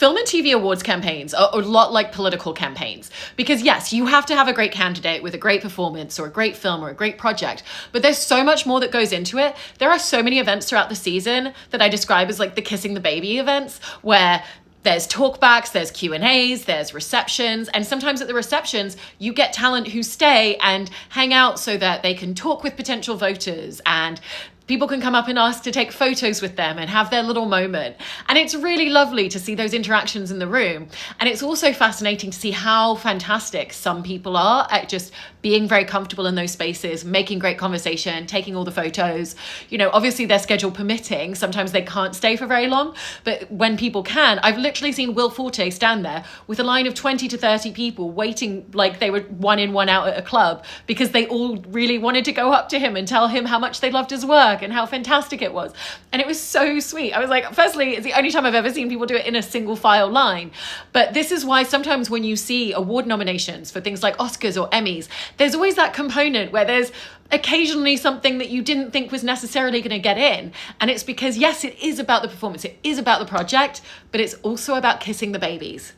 film and TV awards campaigns are a lot like political campaigns, because yes, you have to have a great candidate with a great performance or a great film or a great project, but there's so much more that goes into it. There are so many events throughout the season that I describe as like the kissing the baby events, where there's talkbacks, there's Q&As, there's receptions, and sometimes at the receptions, you get talent who stay and hang out so that they can talk with potential voters, and people can come up and ask to take photos with them and have their little moment. And it's really lovely to see those interactions in the room. And it's also fascinating to see how fantastic some people are at just being very comfortable in those spaces, making great conversation, taking all the photos. You know, obviously their schedule permitting, sometimes they can't stay for very long, but when people can, I've literally seen Will Forte stand there with a line of 20 to 30 people waiting like they were one in, one out at a club, because they all really wanted to go up to him and tell him how much they loved his work and how fantastic it was. And it was so sweet. I was like, firstly, it's the only time I've ever seen people do it in a single file line. But this is why sometimes when you see award nominations for things like Oscars or Emmys, there's always that component where there's occasionally something that you didn't think was necessarily going to get in. And it's because, yes, it is about the performance, it is about the project, but it's also about kissing the babies.